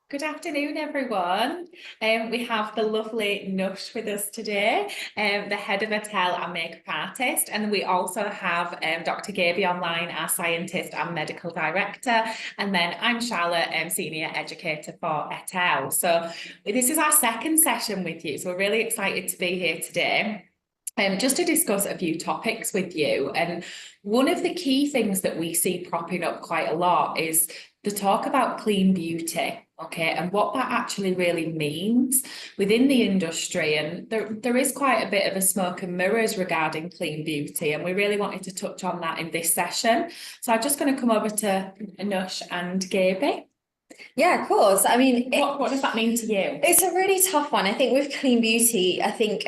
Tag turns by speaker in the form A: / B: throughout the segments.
A: Good afternoon, everyone. We have the lovely Nush with us today, the head of Attell and makeup artist. And we also have Dr. Gaby online, our scientist and medical director. And then I'm Charlotte, senior educator for Attell. So this is our second session with you. So we're really excited to be here today. Just to discuss a few topics with you. And one of the key things that we see propping up quite a lot is the talk about clean beauty, okay, and what that actually really means within the industry. And there is quite a bit of a smoke and mirrors regarding clean beauty, and we really wanted to touch on that in this session. So I'm just going to come over to Anush and Gaby.
B: Yeah, of course. I mean,
A: what does that mean to you?
B: It's a really tough one. I think with clean beauty, I think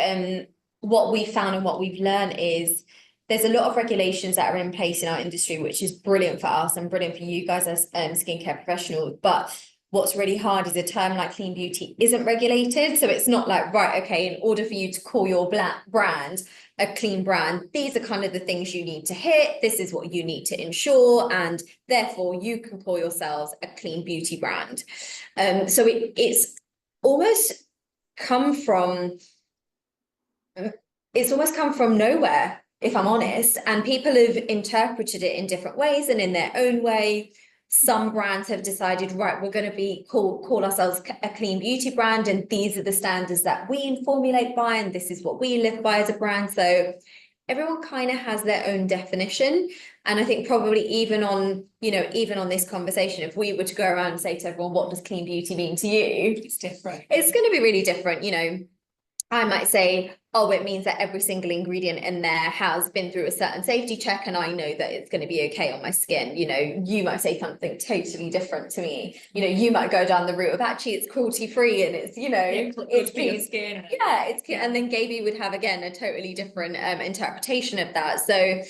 B: what we found and what we've learned is there's a lot of regulations that are in place in our industry, which is brilliant for us and brilliant for you guys as skincare professionals. But what's really hard is a term like clean beauty isn't regulated. So it's not like, right, okay, in order for you to call your brand a clean brand, these are kind of the things you need to hit. This is what you need to ensure. And therefore you can call yourselves a clean beauty brand. So it's almost come from nowhere, if I'm honest, and people have interpreted it in different ways and in their own way. Some brands have decided, right, we're going to call ourselves a clean beauty brand, and these are the standards that we formulate by, and this is what we live by as a brand. So everyone kind of has their own definition. And I think probably even on this conversation, if we were to go around and say to everyone, what does clean beauty mean to you?
A: It's different.
B: It's going to be really different. I might say, oh, it means that every single ingredient in there has been through a certain safety check and I know that it's going to be okay on my skin. You might say something totally different to me. You might go down the route of actually it's cruelty free and it's,
A: it's for your skin.
B: Yeah, and then Gaby would have, again, a totally different interpretation of that. So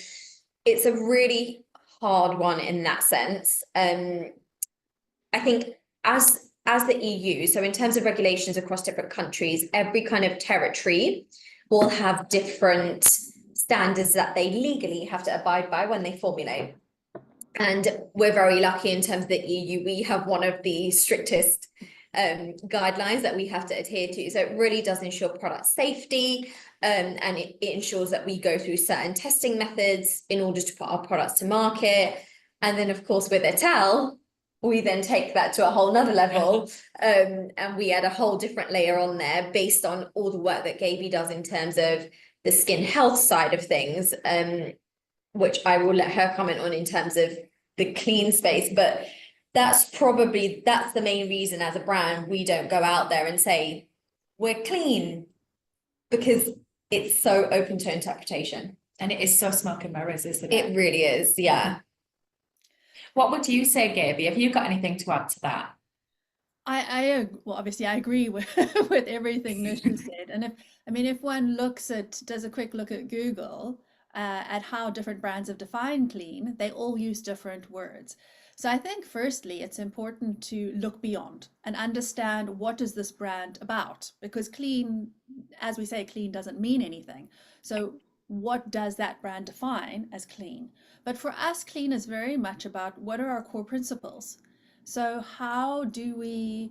B: it's a really hard one in that sense. I think as the EU, so in terms of regulations across different countries, every kind of territory will have different standards that they legally have to abide by when they formulate. And we're very lucky in terms of the EU, we have one of the strictest guidelines that we have to adhere to. So it really does ensure product safety, and it ensures that we go through certain testing methods in order to put our products to market. And then, of course, with Attell, we then take that to a whole nother level, and we add a whole different layer on there based on all the work that Gaby does in terms of the skin health side of things, which I will let her comment on in terms of the clean space. But that's the main reason as a brand we don't go out there and say we're clean, because it's so open to interpretation.
A: And it is so smoke and mirrors, isn't it?
B: It really is, yeah.
A: What would you say, Gaby? Have you got anything to add to that?
C: Well, obviously I agree with with everything Nish has said. And if one does a quick look at Google at how different brands have defined clean, they all use different words. So I think firstly, it's important to look beyond and understand what is this brand about, because clean, as we say, clean doesn't mean anything. So what does that brand define as clean? But for us, clean is very much about what are our core principles. So how do we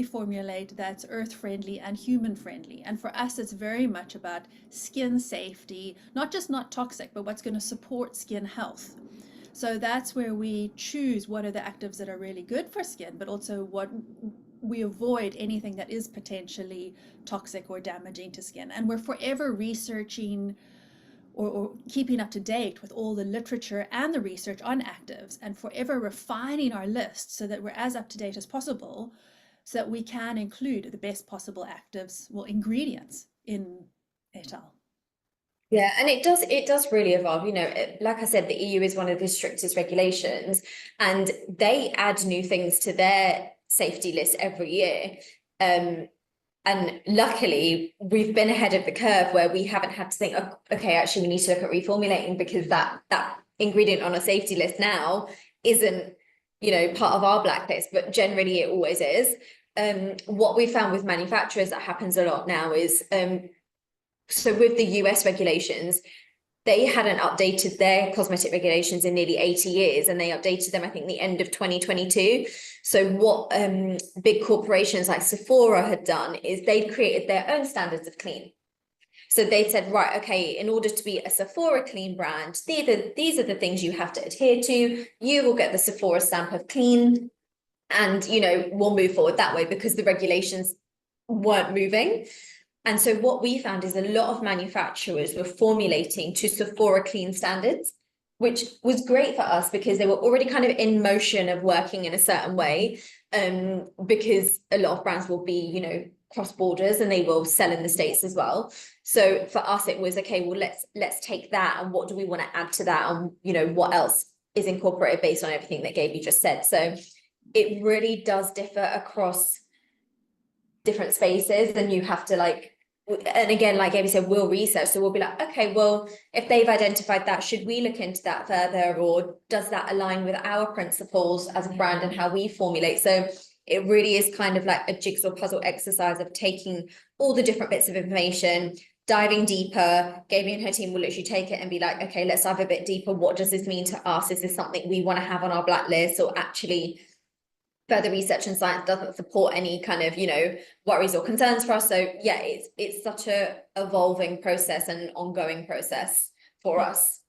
C: formulate that's earth friendly and human friendly? And for us, it's very much about skin safety, not toxic, but what's going to support skin health. So that's where we choose what are the actives that are really good for skin, but also what we avoid anything that is potentially toxic or damaging to skin. And we're forever researching or keeping up to date with all the literature and the research on actives, and forever refining our list so that we're as up to date as possible, so that we can include the best possible actives, ingredients in Attell.
B: Yeah, and it does really evolve. Like I said, the EU is one of the strictest regulations, and they add new things to their safety list every year. And luckily, we've been ahead of the curve where we haven't had to think, oh, okay, actually, we need to look at reformulating, because that ingredient on a safety list now isn't, part of our blacklist, but generally it always is. What we found with manufacturers that happens a lot now is, so with the US regulations, they hadn't updated their cosmetic regulations in nearly 80 years, and they updated them, I think, the end of 2022. So what big corporations like Sephora had done is they'd created their own standards of clean. So they said, right, okay, in order to be a Sephora clean brand, these are the things you have to adhere to. You will get the Sephora stamp of clean, and, you know, we'll move forward that way, because the regulations weren't moving. And so what we found is a lot of manufacturers were formulating to Sephora clean standards, which was great for us because they were already kind of in motion of working in a certain way. Because a lot of brands will be, you know, cross borders, and they will sell in the States as well. So for us, it was, okay, well, let's take that, and what do we want to add to that, and, you know, what else is incorporated based on everything that Gaby just said. So it really does differ across different spaces, and you have to, like, and again, like Gaby said, we'll research. So we'll be like, okay, well, if they've identified that, should we look into that further, or does that align with our principles as a brand and how we formulate? So it really is kind of like a jigsaw puzzle exercise of taking all the different bits of information, diving deeper. Gaby and her team will literally take it and be like, okay, let's dive a bit deeper. What does this mean to us? Is this something we want to have on our blacklist, or actually further research and science doesn't support any kind of, you know, worries or concerns for us? So yeah, it's such a evolving process and ongoing process for us.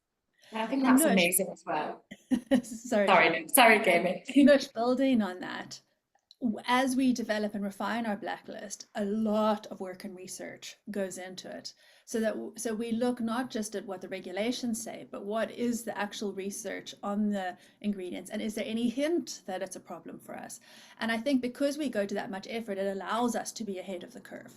A: I think
C: And
A: that's
C: Nush,
A: amazing as well.
C: sorry,
A: Sorry, Gaby.
C: Nush, building on that, as we develop and refine our blacklist, a lot of work and research goes into it. So we look not just at what the regulations say, but what is the actual research on the ingredients, and is there any hint that it's a problem for us? And I think because we go to that much effort, it allows us to be ahead of the curve.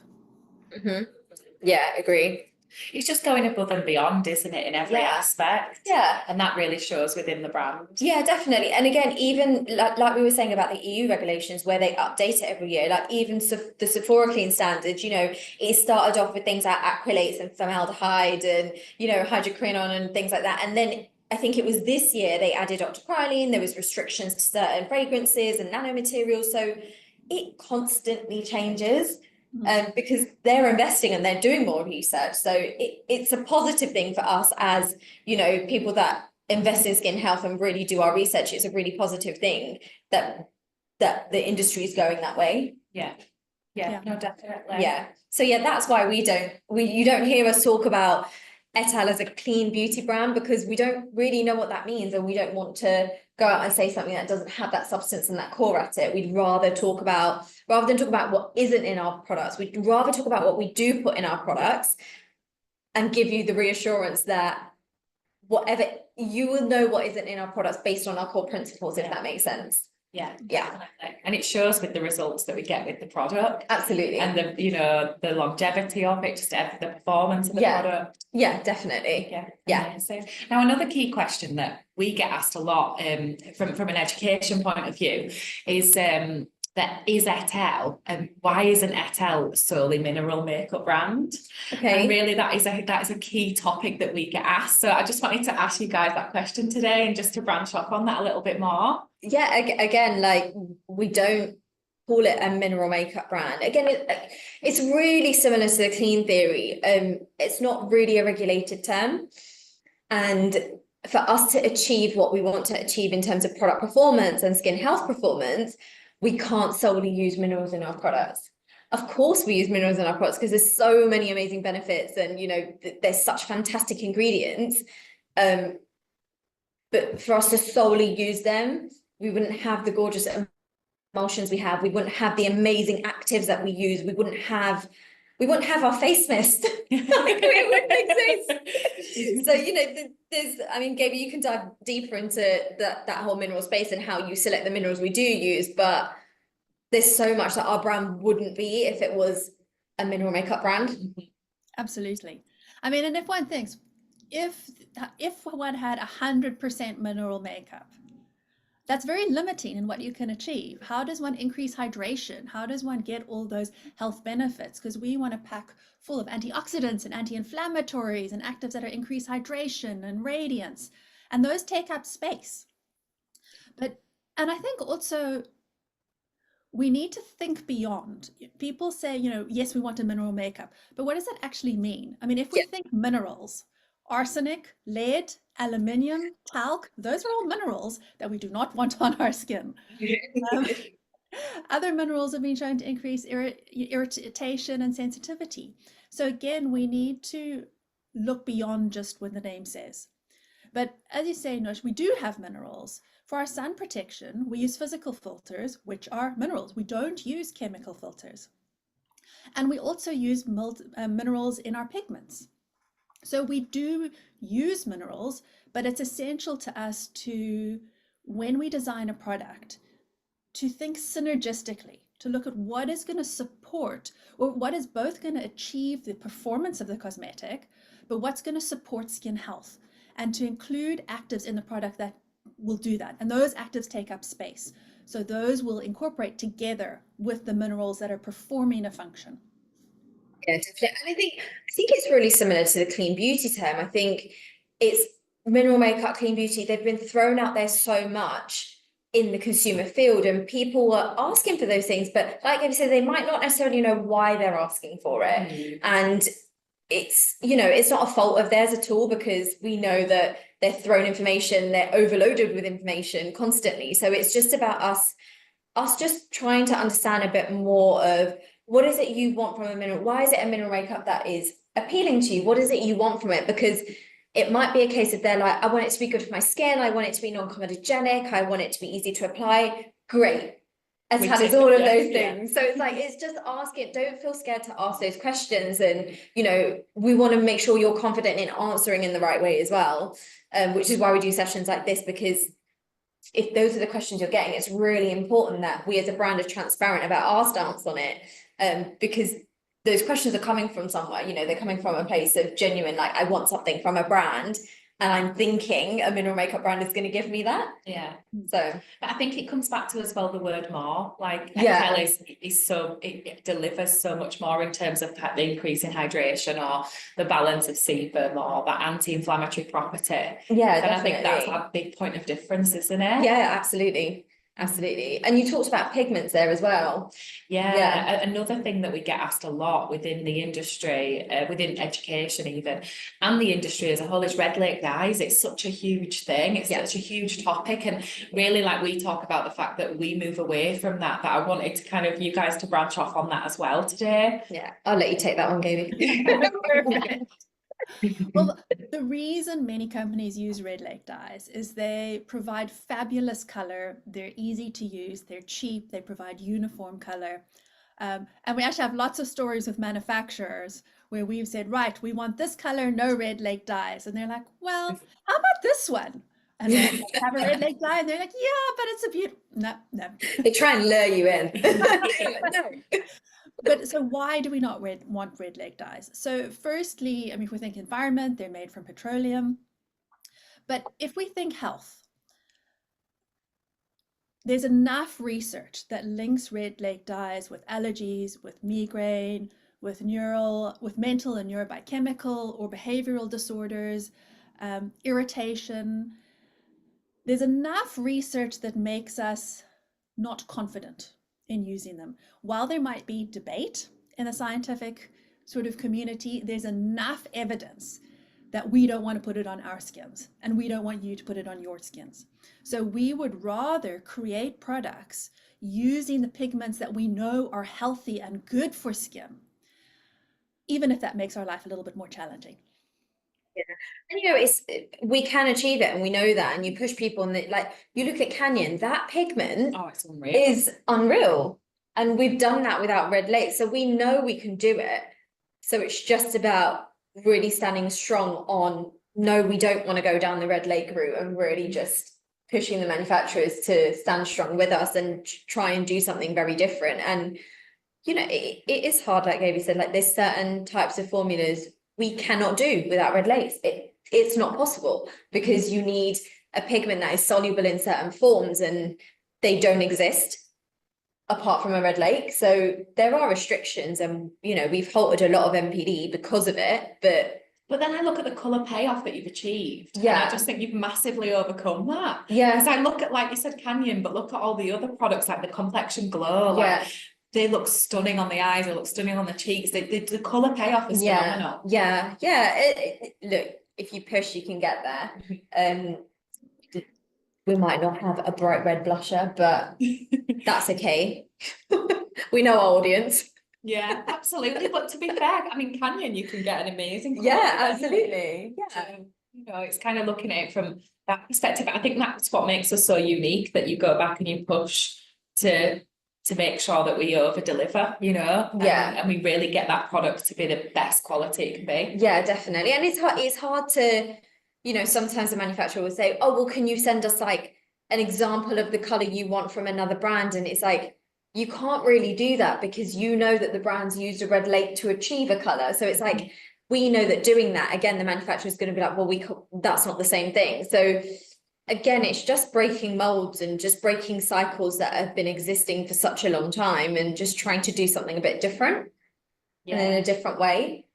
B: Yeah, agree.
A: It's just going above and beyond, isn't it, in every aspect?
B: Yeah.
A: And that really shows within the brand.
B: Yeah, definitely. And again, even like we were saying about the EU regulations, where they update it every year, like even the Sephora clean standards, you know, it started off with things like acrylates and formaldehyde and, you know, hydroquinone and things like that. And then I think it was this year they added octopyrene. There was restrictions to certain fragrances and nanomaterials. So it constantly changes. Because they're investing and they're doing more research. So it's a positive thing for us as, you know, people that invest in skin health and really do our research. It's a really positive thing that the industry is going that way.
A: Yeah, no, definitely.
B: Yeah. So yeah, that's why you don't hear us talk about et al as a clean beauty brand, because we don't really know what that means, and we don't want to go out and say something that doesn't have that substance and that core at it. We'd rather than talk about what isn't in our products, we'd rather talk about what we do put in our products, and give you the reassurance that whatever, you will know what isn't in our products based on our core principles, if that makes sense.
A: Yeah,
B: Yeah.
A: And it shows with the results that we get with the product.
B: Absolutely.
A: And the, you know, the longevity of it, just the performance of the product.
B: Yeah, definitely.
A: Yeah. Amazing. Now, another key question that we get asked a lot from an education point of view is that is et al, and why isn't et al solely mineral makeup brand?
B: Okay.
A: And really that is a key topic that we get asked. So I just wanted to ask you guys that question today, and just to branch off on that a little bit more.
B: Yeah, again, like, we don't call it a mineral makeup brand. Again, it's really similar to the clean theory. It's not really a regulated term, and for us to achieve what we want to achieve in terms of product performance and skin health performance, we can't solely use minerals in our products. Of course we use minerals in our products because there's so many amazing benefits, and, you know, there's such fantastic ingredients. But for us to solely use them, we wouldn't have the gorgeous emulsions we have. We wouldn't have the amazing actives that we use. We wouldn't have our face mist. Like, it wouldn't exist. So, you know, there's, I mean, Gaby, you can dive deeper into that whole mineral space and how you select the minerals we do use, but there's so much that our brand wouldn't be if it was a mineral makeup brand.
C: Absolutely. I mean, and if one thinks, if one had 100% mineral makeup, that's very limiting in what you can achieve. How does one increase hydration? How does one get all those health benefits? Because we want to pack full of antioxidants and anti-inflammatories and actives that are increase hydration and radiance, and those take up space. And I think also we need to think beyond. People say, you know, yes, we want a mineral makeup, but what does that actually mean? I mean, if we think minerals, Arsenic, lead, aluminium, talc, those are all minerals that we do not want on our skin. Other minerals have been shown to increase irritation and sensitivity. So again, we need to look beyond just what the name says. But as you say, Nush, we do have minerals. For our sun protection, we use physical filters, which are minerals. We don't use chemical filters. And we also use minerals in our pigments. So we do use minerals, but it's essential to us to, when we design a product, to think synergistically, to look at what is going to support, or what is both going to achieve the performance of the cosmetic, but what's going to support skin health, and to include actives in the product that will do that. And those actives take up space. So those will incorporate together with the minerals that are performing a function.
B: Yeah, definitely. And I think it's really similar to the clean beauty term. I think it's mineral makeup, clean beauty, they've been thrown out there so much in the consumer field, and people are asking for those things, but like I said, they might not necessarily know why they're asking for it. And it's, you know, it's not a fault of theirs at all, because we know that they're thrown information, they're overloaded with information constantly. So it's just about us just trying to understand a bit more of what is it you want from a mineral, why is it a mineral makeup that is appealing to you, what is it you want from it? Because it might be a case of they're like, I want it to be good for my skin, I want it to be non-comedogenic, I want it to be easy to apply. Great. As hard as all of those things. So it's like, it's just asking, don't feel scared to ask those questions. And, you know, we want to make sure you're confident in answering in the right way as well. Which is why we do sessions like this, because if those are the questions you're getting, it's really important that we as a brand are transparent about our stance on it. Because those questions are coming from somewhere, you know, they're coming from a place of genuine, like, I want something from a brand, and I'm thinking a mineral makeup brand is going to give me that.
A: Yeah.
B: So,
A: but I think it comes back to as well the word more. Like,
B: yeah,
A: is so it delivers so much more in terms of the increase in hydration, or the balance of sebum, or that anti-inflammatory property.
B: Yeah,
A: and
B: definitely.
A: I think that's a big point of difference, isn't it?
B: Yeah, absolutely. Absolutely. And you talked about pigments there as well.
A: Yeah. Another thing that we get asked a lot within the industry, within education even, and the industry as a whole, is red lake dyes. It's such a huge thing. It's such a huge topic. And really, like, we talk about the fact that we move away from that I wanted to kind of you guys to branch off on that as well today.
B: Yeah, I'll let you take that one, Gaby.
C: Well, the reason many companies use red lake dyes is they provide fabulous color, they're easy to use, they're cheap, they provide uniform color. And we actually have lots of stories with manufacturers where we've said, right, we want this color, no red lake dyes. And they're like, well, how about this one? And we have a red lake dye, and they're like, yeah, but it's a beautiful, no.
B: They try and lure you in.
C: No. But so why do we not want red lake dyes? So firstly, I mean, if we think environment, they're made from petroleum. But if we think health, there's enough research that links red lake dyes with allergies, with migraine, with mental and neurobiochemical or behavioral disorders, irritation. There's enough research that makes us not confident in using them. While there might be debate in the scientific sort of community, there's enough evidence that we don't want to put it on our skins, and we don't want you to put it on your skins. So we would rather create products using the pigments that we know are healthy and good for skin, even if that makes our life a little bit more challenging.
B: Yeah, and you know, we can achieve it, and we know that. And you push people, and like, you look at Canyon, that pigment
A: it's unreal.
B: is unreal, and we've done that without red lake, so we know we can do it. So it's just about really standing strong on, no, we don't want to go down the red lake route, and really just pushing the manufacturers to stand strong with us and try and do something very different. And you know, it is hard, like Gaby said, like, there's certain types of formulas we cannot do without red lakes. It's not possible, because you need a pigment that is soluble in certain forms, and they don't exist apart from a red lake. So there are restrictions, and you know, we've halted a lot of MPD because of it, but
A: then I look at the colour payoff that you've achieved.
B: Yeah.
A: And I just think you've massively overcome that.
B: Yeah.
A: Because I look at, like you said, Canyon, but look at all the other products, like the complexion glow. Like, they look stunning on the eyes, they look stunning on the cheeks. The colour payoff is phenomenal.
B: Look, if you push, you can get there. We might not have a bright red blusher, but that's okay. We know our audience.
A: Yeah, absolutely. But to be fair, I mean, Canyon, you can get an amazing
B: Yeah,
A: colour anyway.
B: absolutely. Yeah.
A: You know, it's kind of looking at it from that perspective. I think that's what makes us so unique, that you go back and you push to make sure that we over deliver, you know,
B: Yeah.
A: and we really get that product to be the best quality it can be.
B: Yeah, definitely. And it's hard to, you know, sometimes the manufacturer will say, oh, well, can you send us like an example of the color you want from another brand? And it's like, you can't really do that because you know that the brands used a red lake to achieve a color. So it's like, we know that doing that, again, the manufacturer is going to be like, well, that's not the same thing. So again, it's just breaking molds and just breaking cycles that have been existing for such a long time and just trying to do something a bit different and in a different way.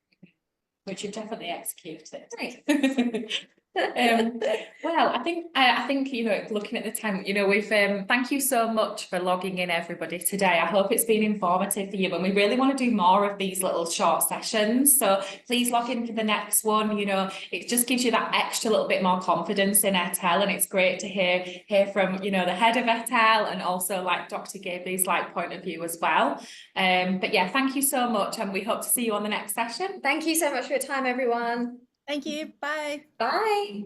A: Which you've definitely executed. Well, I think you know, looking at the time, you know, we've thank you so much for logging in, everybody, today. I hope it's been informative for you, and we really want to do more of these little short sessions, so please log in for the next one. You know, it just gives you that extra little bit more confidence in Etel, and it's great to hear from, you know, the head of Etel and also like Dr. Gaby's like point of view as well. But yeah, thank you so much, and we hope to see you on the next session.
B: Thank you so much for your time, everyone.
C: Thank you. Bye.
B: Bye.